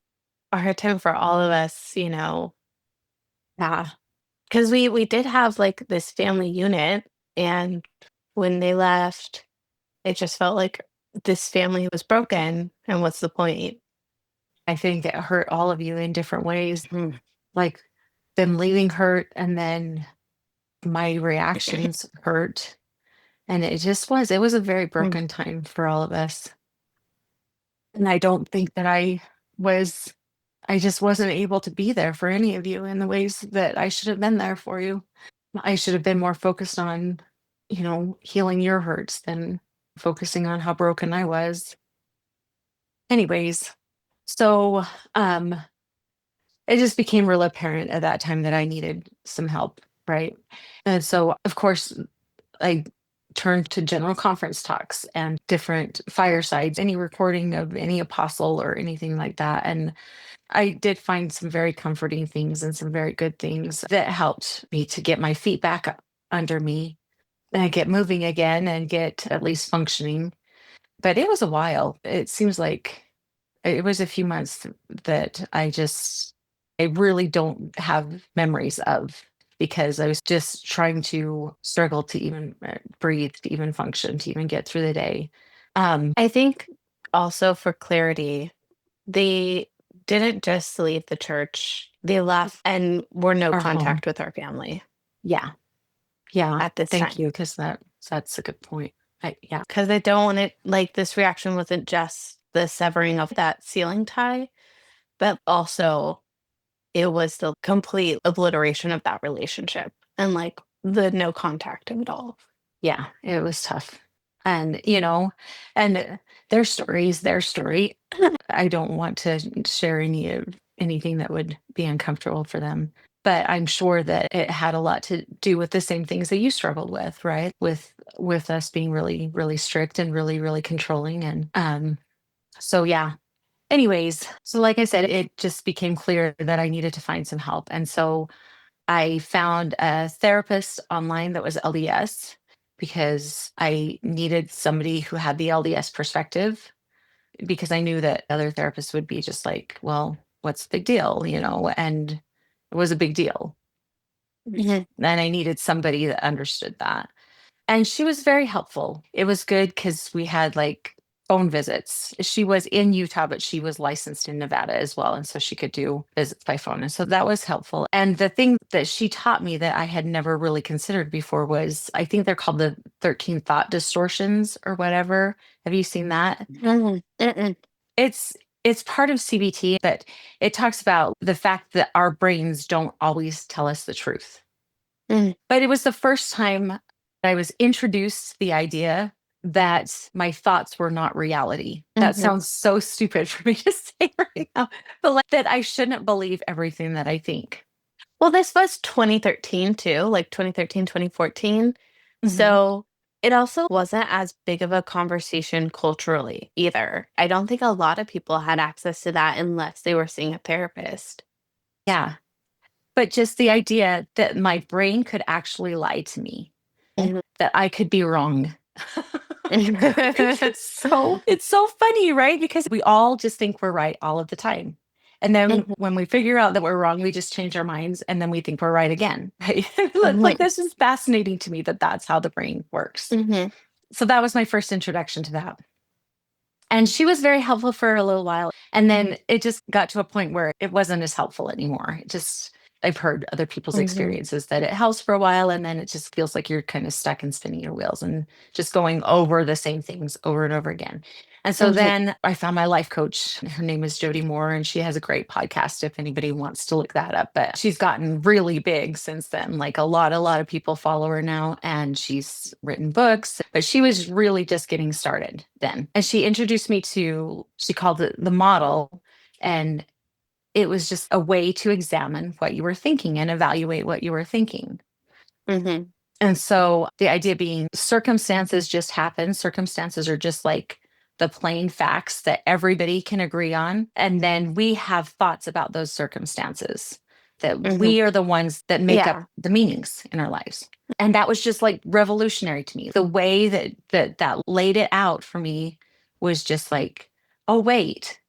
a hard time for all of us, Yeah, because we did have, like, this family unit, and when they left, it just felt like this family was broken, and what's the point? I think it hurt all of you in different ways. Like them leaving hurt, and then my reactions hurt. And it was a very Mm. broken time for all of us. And I don't think that was, I just wasn't able to be there for any of you in the ways that I should have been there for you. I should have been more focused on, healing your hurts than focusing on how broken I was. Anyways, so um it just became real apparent at that time that I needed some help, right? And so of course I turned to general conference talks and different firesides, any recording of any apostle or anything like that. And I did find some very comforting things and some very good things that helped me to get my feet back under me and get moving again and get at least functioning. But it was a while. It seems like it was a few months that I really don't have memories of because I was just trying to struggle to even breathe, to even function, to even get through the day. I think also for clarity, they didn't just leave the church, they left and were no Our home. contact with our family Yeah. Yeah. at this Thank time. you. Because that's a good point. Yeah. Because I don't want it, like, this reaction wasn't just the severing of that sealing tie, but also it was the complete obliteration of that relationship and, like, the no contact of it all. Yeah. It was tough. And, and their story is their story. I don't want to share anything that would be uncomfortable for them. But I'm sure that it had a lot to do with the same things that you struggled with, right? With us being really, really strict and really, really controlling. And so yeah. Anyways, so like I said, it just became clear that I needed to find some help. And so I found a therapist online that was LDS because I needed somebody who had the LDS perspective because I knew that other therapists would be just like, well, what's the big deal? And it was a big deal. Mhm. And I needed somebody that understood that. And she was very helpful. It was good because we had like phone visits. She was in Utah, but she was licensed in Nevada as well. And so she could do visits by phone. And so that was helpful. And the thing that she taught me that I had never really considered before was I think they're called the 13 thought distortions or whatever. Have you seen that? Mhm. Mm-mm. It's it's part of CBT, but it talks about the fact that our brains don't always tell us the truth. Mhm. But it was the first time I was introduced to the idea that my thoughts were not reality. That Mhm. sounds so stupid for me to say right now, but like that I shouldn't believe everything that I think. Well, this was 2013 too, like 2013, 2014. Mhm. So it also wasn't as big of a conversation culturally either. I don't think a lot of people had access to that unless they were seeing a therapist. Yeah. But just the idea that my brain could actually lie to me, Mhm. that I could be wrong. It's so funny, right? Because we all just think we're right all of the time. And then Mhm. when we figure out that we're wrong, we just change our minds and then we think we're right again. Right? Like Mhm. this is fascinating to me that that's how the brain works. Mhm. So that was my first introduction to that. And she was very helpful for a little while. And then it just got to a point where it wasn't as helpful anymore. I've heard other people's Mhm. experiences that it helps for a while and then it just feels like you're kind of stuck and spinning your wheels and just going over the same things over and over again. And so Mhm. then I found my life coach. Her name is Jody Moore, and she has a great podcast if anybody wants to look that up. But she's gotten really big since then. Like a lot of people follow her now, and she's written books, but she was really just getting started then. And she introduced me to, she called it the model. And it was just a way to examine what you were thinking and evaluate what you were thinking. Mhm. And so the idea being circumstances just happen. Circumstances are just like the plain facts that everybody can agree on. And then we have thoughts about those circumstances, that Mhm. we are the ones that make up Yeah. the meanings in our lives. And that was just like revolutionary to me. The way that laid it out for me was just like, oh, wait.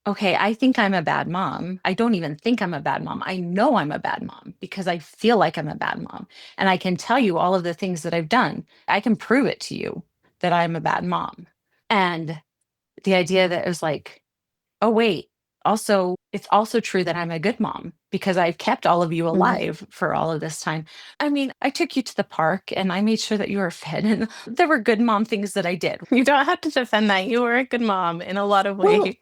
Okay, I think I'm a bad mom. I don't even think I'm a bad mom. I know I'm a bad mom because I feel like I'm a bad mom. And I can tell you all of the things that I've done. I can prove it to you that I'm a bad mom. And the idea that it was like, oh, wait, also, it's also true that I'm a good mom because I've kept all of you Mhm. alive for all of this time. I mean, I took you to the park and I made sure that you were fed, and there were good mom things that I did. You don't have to defend that. You were a good mom in a lot of Well, ways.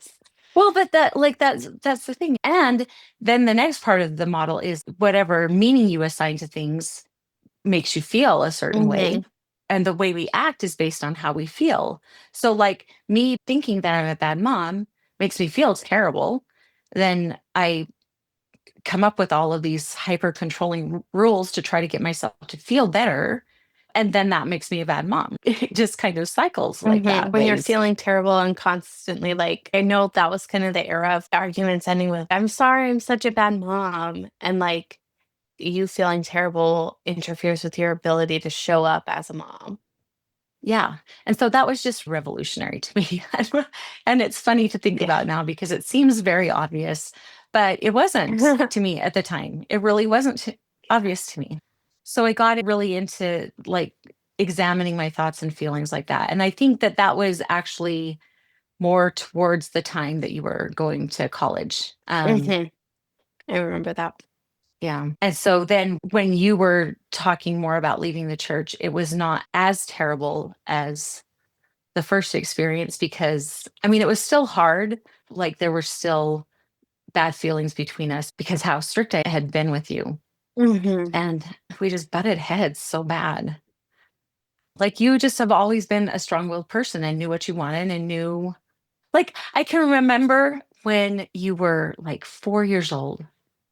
Well, but that's the thing. And then the next part of the model is whatever meaning you assign to things makes you feel a certain way. Mhm. And the way we act is based on how we feel. So like me thinking that I'm a bad mom makes me feel terrible. Then I come up with all of these hyper controlling rules to try to get myself to feel better. And then that makes me a bad mom. It just kind of cycles like Mhm. that When you're ways. feeling terrible and constantly like, I know that was kind of the era of arguments ending with, I'm sorry, I'm such a bad mom. And like you feeling terrible interferes with your ability to show up as a mom. Yeah. And so that was just revolutionary to me. And it's funny to think Yeah. about now because it seems very obvious, but it wasn't to me at the time. It really wasn't obvious to me. So I got really into like examining my thoughts and feelings like that. And I think that that was actually more towards the time that you were going to college. Mhm. I remember that. Yeah. And so then when you were talking more about leaving the church, it was not as terrible as the first experience because I mean, it was still hard. Like there were still bad feelings between us because how strict I had been with you. Mhm. And we just butted heads so bad. Like you just have always been a strong willed person and knew what you wanted and knew, like, I can remember when you were like 4 years old.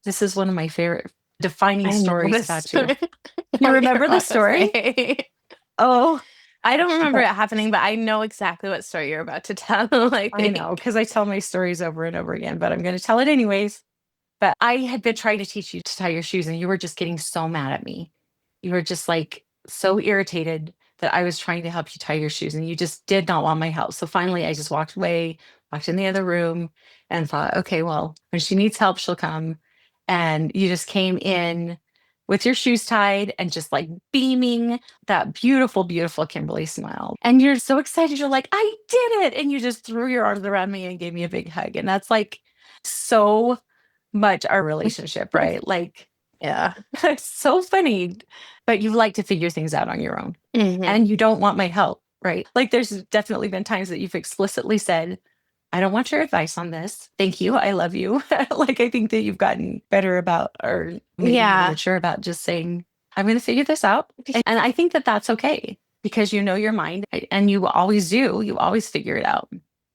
This is one of my favorite defining I know stories this. about you. You What you're remember the about to story? say. Oh, I don't remember it happening, but I know exactly what story you're about to tell, I I know think. because I tell my stories over and over again, but I'm going to tell it anyways. But I had been trying to teach you to tie your shoes, and you were just getting so mad at me. You were just like so irritated that I was trying to help you tie your shoes, and you just did not want my help. So finally, I just walked away, walked in the other room, and thought, okay, well, when she needs help, she'll come. And you just came in with your shoes tied and just like beaming that beautiful, beautiful Kimberly smile. And you're so excited. You're like, I did it. And you just threw your arms around me and gave me a big hug. And that's like so much our relationship, right? Like, Yeah. it's so funny, but you like to figure things out on your own Mhm. and you don't want my help, right? Like, there's definitely been times that you've explicitly said, I don't want your advice on this. Thank you. I love you. Like, I think that you've gotten better about, or maybe more Yeah. mature about just saying, I'm going to figure this out. And I think that that's okay because you know your mind and you always do. You always figure it out.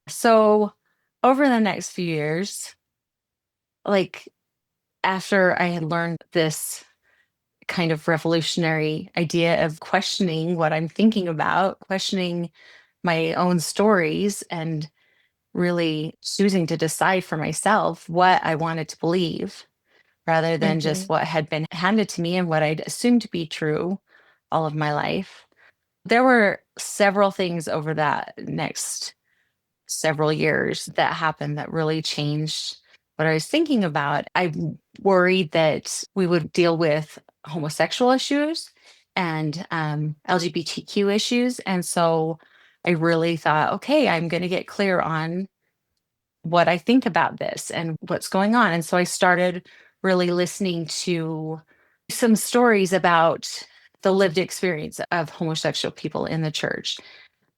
So, over the next few years, like after I had learned this kind of revolutionary idea of questioning what I'm thinking about, questioning my own stories, and really choosing to decide for myself what I wanted to believe rather than just Mhm. what had been handed to me and what I'd assumed to be true all of my life. There were several things over that next several years that happened that really changed what I was thinking about. I worried that we would deal with homosexual issues and LGBTQ issues. And so I really thought, okay, I'm going to get clear on what I think about this and what's going on. And so I started really listening to some stories about the lived experience of homosexual people in the church.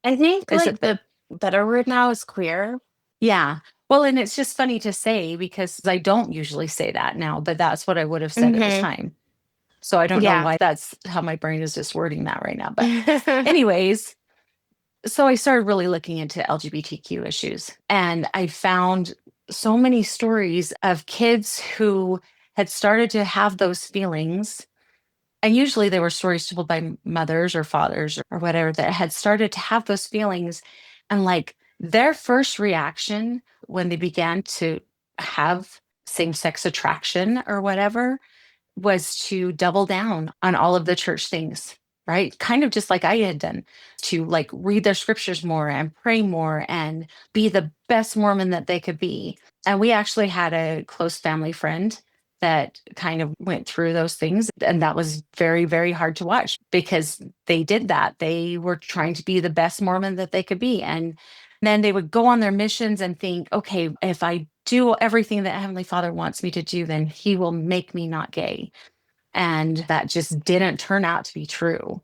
I think Is like it the that? better word now is queer. Yeah. Well, and it's just funny to say because I don't usually say that now, but that's what I would have said at the Hmm. time. So I don't know Yeah. why that's how my brain is just wording that right now. But, anyways, so I started really looking into LGBTQ issues and I found so many stories of kids who had started to have those feelings. And usually they were stories told by mothers or fathers or whatever that had started to have those feelings. And like their first reaction when they began to have same sex attraction or whatever was to double down on all of the church things, right? Kind of just like I had done, to like read their scriptures more and pray more and be the best Mormon that they could be. And we actually had a close family friend that kind of went through those things. And that was very, very hard to watch because they did that. They were trying to be the best Mormon that they could be. And then they would go on their missions and think, okay, if I do everything that Heavenly Father wants me to do, then He will make me not gay. And that just didn't turn out to be true.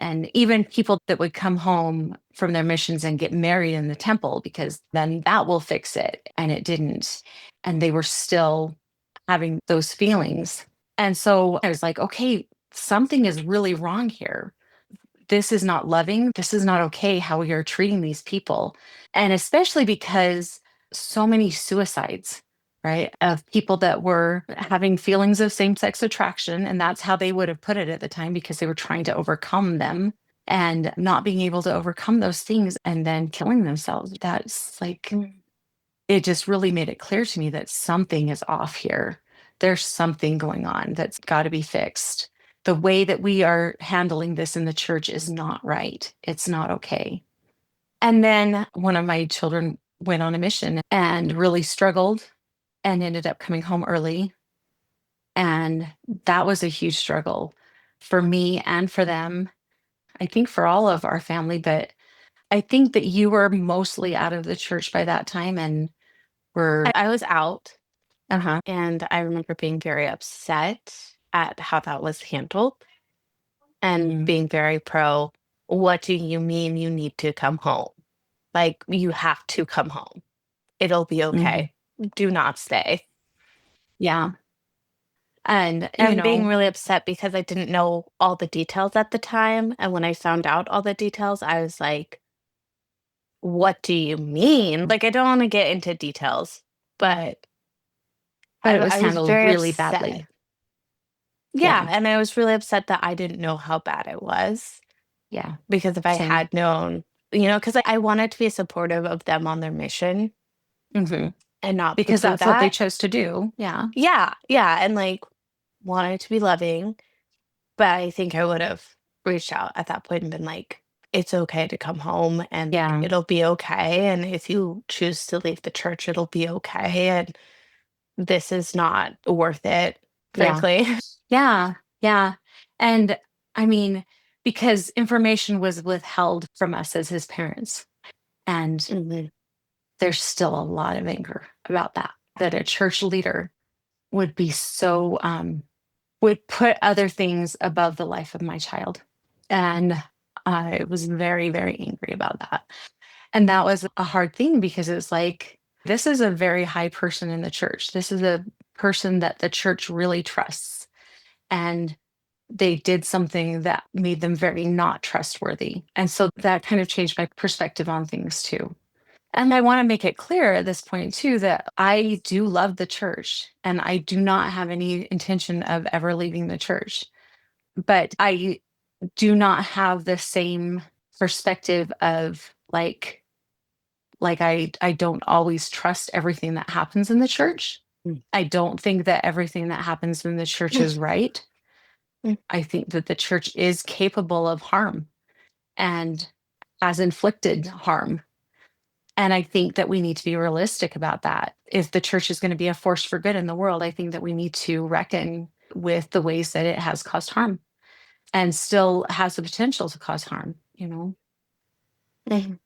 And even people that would come home from their missions and get married in the temple, because then that will fix it. And it didn't. And they were still having those feelings. And so I was like, okay, something is really wrong here. This is not loving. This is not okay how we are treating these people. And especially because so many suicides, right? Of people that were having feelings of same sex attraction. And that's how they would have put it at the time because they were trying to overcome them and not being able to overcome those things and then killing themselves. That's like, it just really made it clear to me that something is off here. There's something going on that's got to be fixed. The way that we are handling this in the church is not right. It's not okay. And then one of my children went on a mission and really struggled and ended up coming home early. And that was a huge struggle for me and for them. I think for all of our family, but I think that you were mostly out of the church by that time and were, I was out, uh huh. and I remember being very upset at how that was handled and Mm-hmm. being very pro. What do you mean you need to come home? Like, you have to come home. It'll be Mm-hmm. okay. Do not stay. Yeah. And, And being really upset because I didn't know all the details at the time. And when I found out all the details, I was like, what do you mean? Like, I don't want to get into details, but but it was I was handled very really upset. badly. Yeah. Yeah. And I was really upset that I didn't know how bad it was. Yeah. Because if I Same. had known, because I wanted to be supportive of them on their mission Hmm. and not poo Because poo that's what they that. chose to do. Yeah. Yeah. Yeah. And like, wanted to be loving. But I think I would have reached out at that point and been like, "It's okay to come home, and Yeah. it'll be okay, and if you choose to leave the church, it'll be okay, and this is not worth it, Yeah. frankly." Yeah. Yeah. And I mean, because information was withheld from us as his parents. And Mhm. there's still a lot of anger about that, that a church leader would be so, would put other things above the life of my child. And I was very, very angry about that. And that was a hard thing because it's like, this is a very high person in the church. This is a person that the church really trusts. And they did something that made them very not trustworthy. And so that kind of changed my perspective on things too. And I want to make it clear at this point too that I do love the church and I do not have any intention of ever leaving the church. But I do not have the same perspective of like I don't always trust everything that happens in the church. Mm. I don't think that everything that happens in the church is right. Mm. I think that the church is capable of harm and has inflicted harm. And I think that we need to be realistic about that. If the church is going to be a force for good in the world, I think that we need to reckon with the ways that it has caused harm and still has the potential to cause harm. Mhm.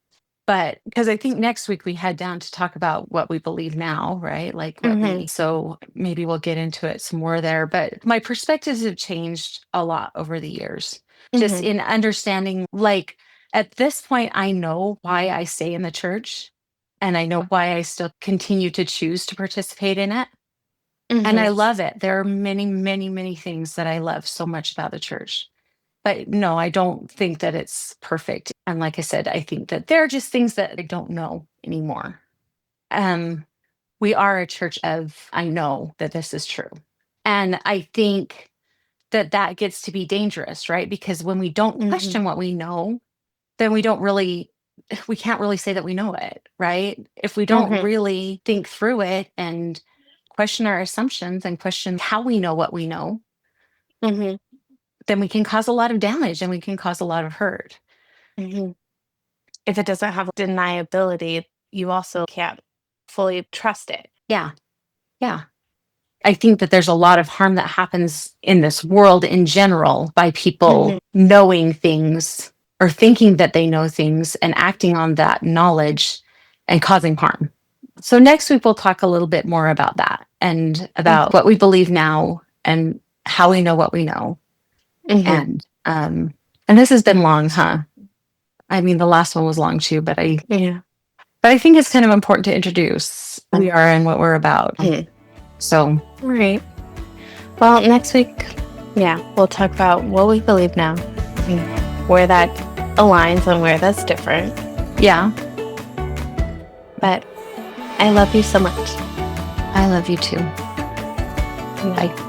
But because I think next week we head down to talk about what we believe now, right? Like Mhm. so maybe we'll get into it some more there. But my perspectives have changed a lot over the years, just Mhm. in understanding, like, At this point, I know why I stay in the church, and I know why I still continue to choose to participate in it. And I Mhm. love it. There are many, many, many things that I love so much about the church. But no, I don't think that it's perfect. And like I said, I think that there are just things that I don't know anymore. Um, we are a church of, I know that this is true. And I think that that gets to be dangerous, right? Because when we don't Mhm. question what we know, then we don't really, we can't really say that we know it, right? If we don't Mhm. really think through it and question our assumptions and question how we know what we know, Mhm. then we can cause a lot of damage and we can cause a lot of hurt. Mhm. If it doesn't have deniability, you also can't fully trust it. Yeah. Yeah. I think that there's a lot of harm that happens in this world in general by people Mhm. knowing things or thinking that they know things and acting on that knowledge and causing harm. So next week we'll talk a little bit more about that and about Mhm. what we believe now and how we know what we know. Mhm. And this has been long, huh? I mean, the last one was long too, Yeah. but I think it's kind of important to introduce who we are and what we're about. Mhm. So Right. Well, next week, yeah, we'll talk about what we believe now and where that aligns and where that's different. yeah, But I love you so much. I love you too. Bye. Bye.